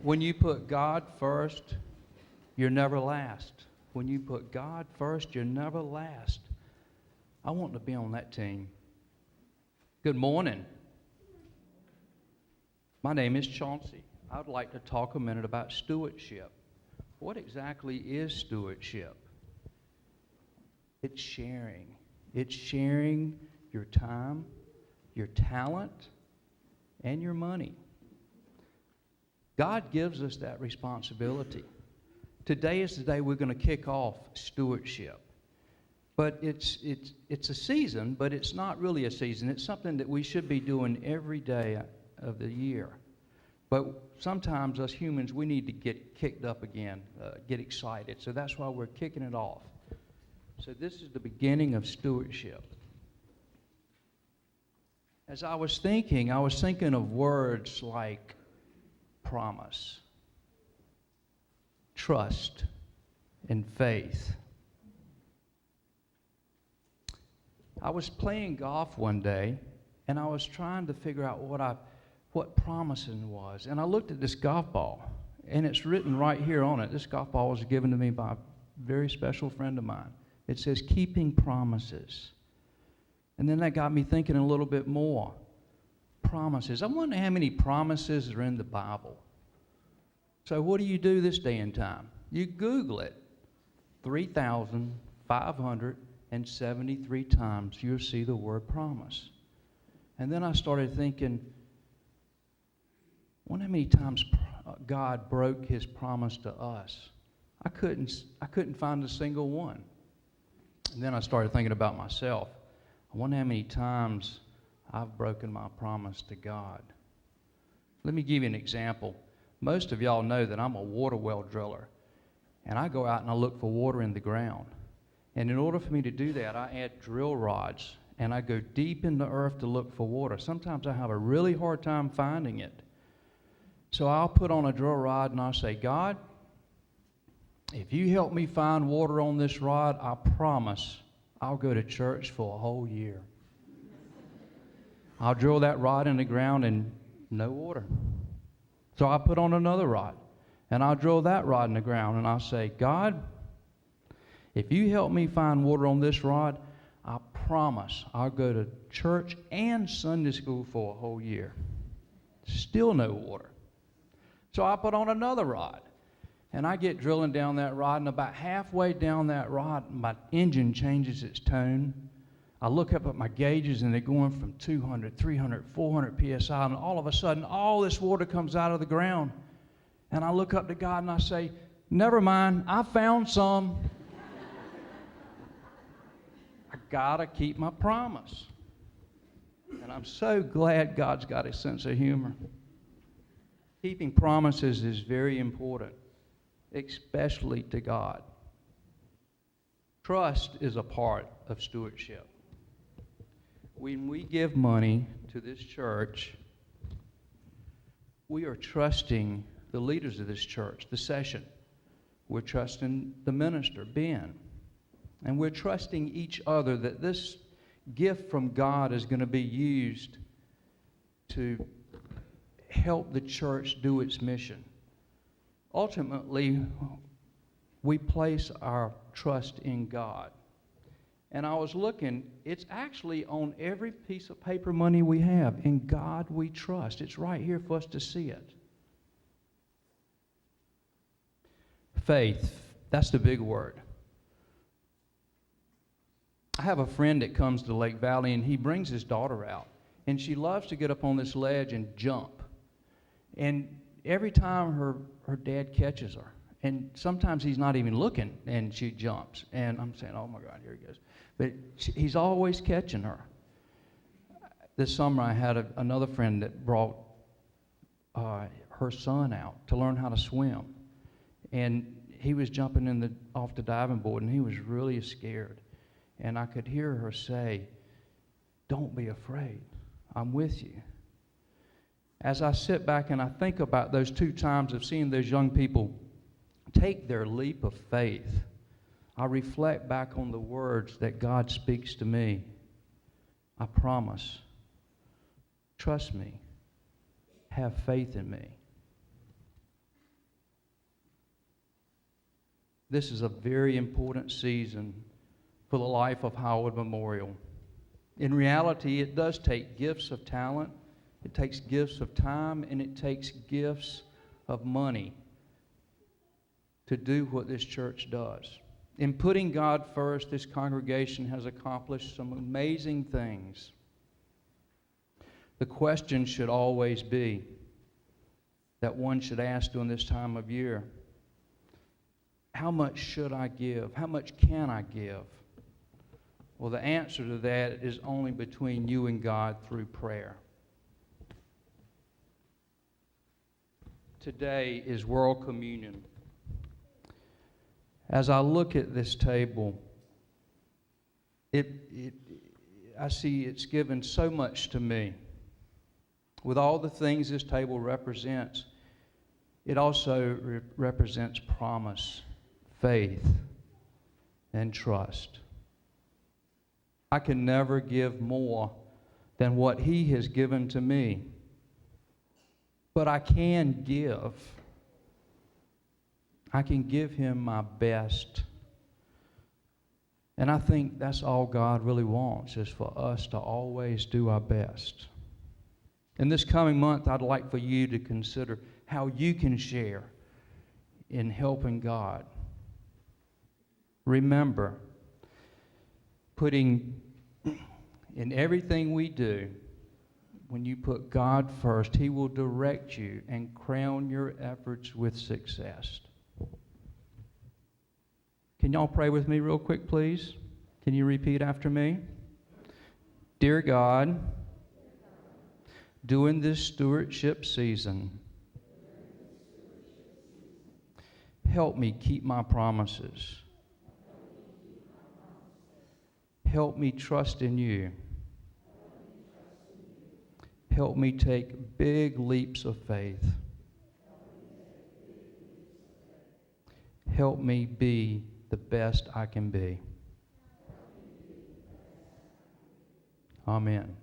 When you put God first, you're never last. When you put God first, you're never last. I want to be on that team. Good morning. My name is Chauncey. I'd like to talk a minute about stewardship. What exactly is stewardship? It's sharing. It's sharing your time, your talent, and your money. God gives us that responsibility. Today is the day we're going to kick off stewardship. But it's a season, but it's not really a season. It's something that we should be doing every day of the year. But sometimes us humans, we need to get kicked up again, get excited. So that's why we're kicking it off. So this is the beginning of stewardship. As I was thinking of words like promise, trust, and faith. I was playing golf one day, and I was trying to figure out what promising was. And I looked at this golf ball, and it's written right here on it. This golf ball was given to me by a very special friend of mine. It says, keeping promises. And then that got me thinking a little bit more. Promises. I wonder how many promises are in the Bible. So what do you do this day and time? You Google it. 3,573 times you'll see the word promise. And then I started thinking, I wonder how many times God broke his promise to us. I couldn't find a single one. And then I started thinking about myself. I wonder how many times I've broken my promise to God. Let me give you an example. Most of y'all know that I'm a water well driller. And I go out and I look for water in the ground. And in order for me to do that, I add drill rods. And I go deep in the earth to look for water. Sometimes I have a really hard time finding it. So I'll put on a drill rod and I'll say, God, if you help me find water on this rod, I promise I'll go to church for a whole year. I'll drill that rod in the ground and no water. So I put on another rod and I'll drill that rod in the ground and I'll say, God, if you help me find water on this rod, I promise I'll go to church and Sunday school for a whole year. Still no water. So I put on another rod and I get drilling down that rod, and about halfway down that rod, my engine changes its tone. I look up at my gauges, and they're going from 200, 300, 400 psi, and all of a sudden, all this water comes out of the ground. And I look up to God, and I say, never mind, I found some. I gotta keep my promise. And I'm so glad God's got a sense of humor. Keeping promises is very important, especially to God. Trust is a part of stewardship. When we give money to this church, we are trusting the leaders of this church, the session. We're trusting the minister, Ben. And we're trusting each other that this gift from God is going to be used to help the church do its mission. Ultimately, we place our trust in God. And I was looking, it's actually on every piece of paper money we have. In God we trust. It's right here for us to see it. Faith, that's the big word. I have a friend that comes to Lake Valley, and he brings his daughter out. And she loves to get up on this ledge and jump. And every time her dad catches her, and sometimes he's not even looking, and she jumps. And I'm saying, oh my God, here he goes. But he's always catching her. This summer I had another friend that brought her son out to learn how to swim. And he was jumping off the diving board, and he was really scared. And I could hear her say, don't be afraid. I'm with you. As I sit back and I think about those 2 times of seeing those young people take their leap of faith, I reflect back on the words that God speaks to me. I promise. Trust me. Have faith in me. This is a very important season for the life of Howard Memorial. In reality, it does take gifts of talent, it takes gifts of time, and it takes gifts of money to do what this church does. In putting God first, this congregation has accomplished some amazing things. The question should always be that one should ask during this time of year, how much should I give? How much can I give? Well, the answer to that is only between you and God through prayer. Today is World Communion. As I look at this table, I see it's given so much to me. With all the things this table represents, it also represents promise, faith, and trust. I can never give more than what He has given to me. But I can give. I can give Him my best. And I think that's all God really wants, is for us to always do our best. In this coming month, I'd like for you to consider how you can share in helping God. Remember, putting in everything we do, when you put God first, He will direct you and crown your efforts with success. Can y'all pray with me real quick, please? Can you repeat after me? Dear God, during this stewardship season, help me keep my promises. Help me trust in you. Help me take big leaps of faith. Help me be the best I can be. Amen.